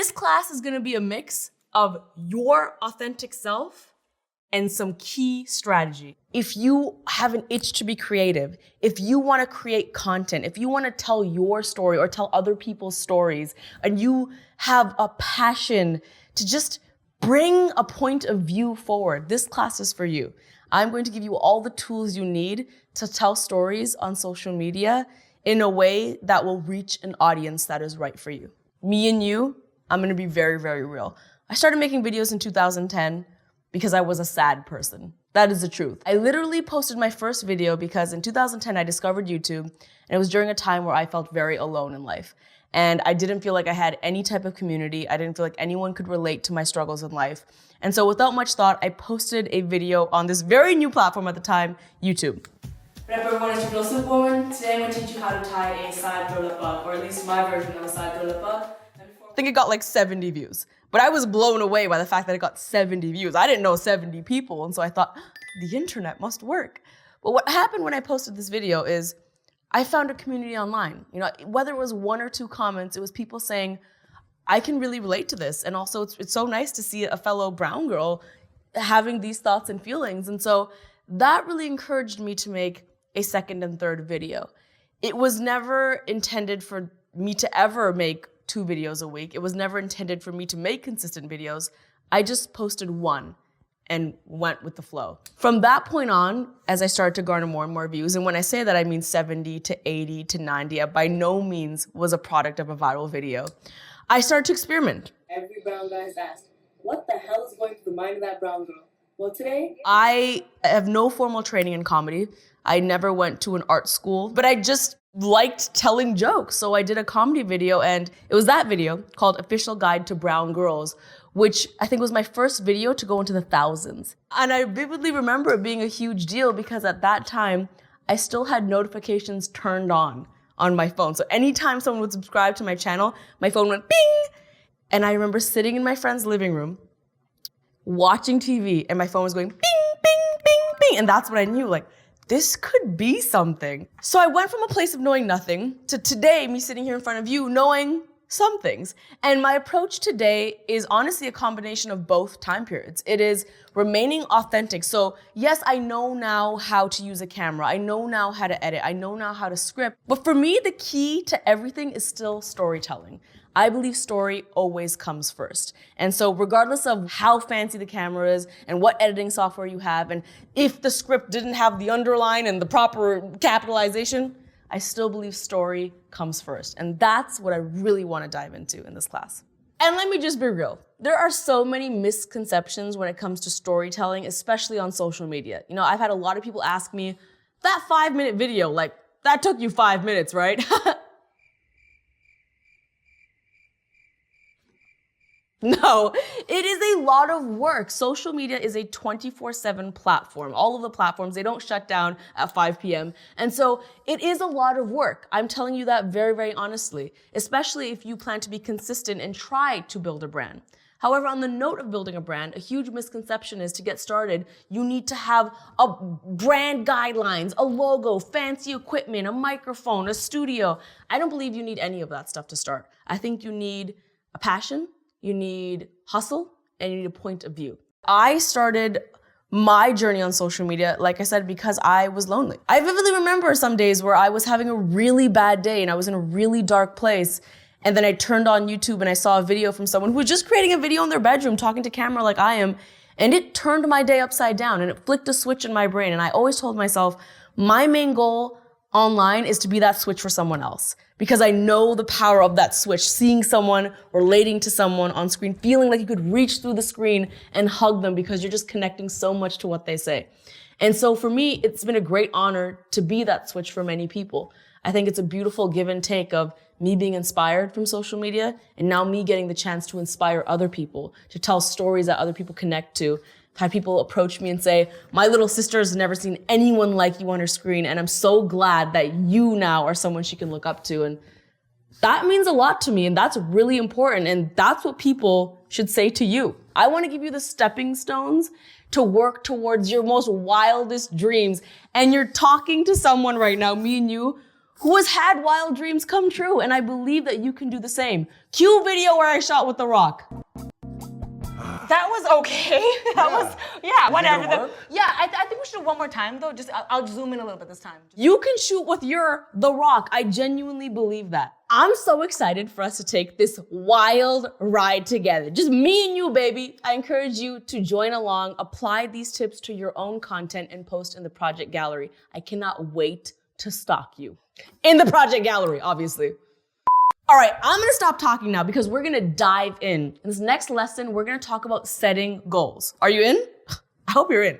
This class is gonna be a mix of your authentic self and some key strategy. If you have an itch to be creative, if you wanna create content, if you wanna tell your story or tell other people's stories, and you have a passion to just bring a point of view forward, this class is for you. I'm going to give you all the tools you need to tell stories on social media in a way that will reach an audience that is right for you. Me and you, I'm gonna be very, very real. I started making videos in 2010 because I was a sad person. That is the truth. I literally posted my first video because in 2010 I discovered YouTube, and it was during a time where I felt very alone in life. And I didn't feel like I had any type of community. I didn't feel like anyone could relate to my struggles in life. And so without much thought, I posted a video on this very new platform at the time, YouTube. What up everyone, it's your girl Superwoman. Today I'm going to teach you how to tie a side burlap up, or at least my version of a side burlap up. I think it got like 70 views. But I was blown away by the fact that it got 70 views. I didn't know 70 people, and so I thought, the internet must work. But what happened when I posted this video is I found a community online. You know, whether it was 1 or 2 comments, it was people saying, I can really relate to this. And also it's so nice to see a fellow brown girl having these thoughts and feelings. And so that really encouraged me to make a second and third video. It was never intended for me to ever make 2 videos a week. It was never intended for me to make consistent videos. I just posted 1 and went with the flow. From that point on, as I started to garner more and more views, and when I say that, I mean 70 to 80 to 90, I by no means was a product of a viral video. I started to experiment. Every brown guy is asked, what the hell is going through the mind of that brown girl? Well, today, I have no formal training in comedy. I never went to an art school, but I just liked telling jokes. So I did a comedy video, and it was that video called Official Guide to Brown Girls, which I think was my first video to go into the thousands. And I vividly remember it being a huge deal because at that time, I still had notifications turned on my phone. So anytime someone would subscribe to my channel, my phone went bing. And I remember sitting in my friend's living room, watching TV, and my phone was going bing, bing, bing, bing. And that's when I knew, like, this could be something. So I went from a place of knowing nothing to today, me sitting here in front of you, knowing some things. And my approach today is honestly a combination of both time periods. It is remaining authentic. So yes, I know now how to use a camera. I know now how to edit. I know now how to script. But for me, the key to everything is still storytelling. I believe story always comes first. And so regardless of how fancy the camera is and what editing software you have, and if the script didn't have the underline and the proper capitalization, I still believe story comes first. And that's what I really want to dive into in this class. And let me just be real. There are so many misconceptions when it comes to storytelling, especially on social media. You know, I've had a lot of people ask me, that 5-minute video, like, that took you 5 minutes, right? No, it is a lot of work. Social media is a 24/7 platform. All of the platforms, they don't shut down at 5 p.m. And so it is a lot of work. I'm telling you that very, very honestly, especially if you plan to be consistent and try to build a brand. However, on the note of building a brand, a huge misconception is to get started, you need to have a brand guidelines, a logo, fancy equipment, a microphone, a studio. I don't believe you need any of that stuff to start. I think you need a passion, you need hustle, and you need a point of view. I started my journey on social media, like I said, because I was lonely. I vividly remember some days where I was having a really bad day and I was in a really dark place. And then I turned on YouTube and I saw a video from someone who was just creating a video in their bedroom, talking to camera like I am. And it turned my day upside down and it flicked a switch in my brain. And I always told myself, my main goal online is to be that switch for someone else. Because I know the power of that switch, seeing someone, relating to someone on screen, feeling like you could reach through the screen and hug them because you're just connecting so much to what they say. And so for me, it's been a great honor to be that switch for many people. I think it's a beautiful give and take of me being inspired from social media and now me getting the chance to inspire other people, to tell stories that other people connect to. I've had people approach me and say, my little sister has never seen anyone like you on her screen, and I'm so glad that you now are someone she can look up to. And that means a lot to me, and that's really important, and that's what people should say to you. I want to give you the stepping stones to work towards your most wildest dreams. And you're talking to someone right now, me and you, who has had wild dreams come true, and I believe that you can do the same. Cue video where I shot with The Rock. That was okay. Whatever. Did it work? I think we should do it one more time though. I'll zoom in a little bit this time. You can shoot with your The Rock. I genuinely believe that. I'm so excited for us to take this wild ride together. Just me and you, baby. I encourage you to join along, apply these tips to your own content, and post in the project gallery. I cannot wait to stalk you. In the project gallery, obviously. All right, I'm gonna stop talking now because we're gonna dive in. In this next lesson, we're gonna talk about setting goals. Are you in? I hope you're in.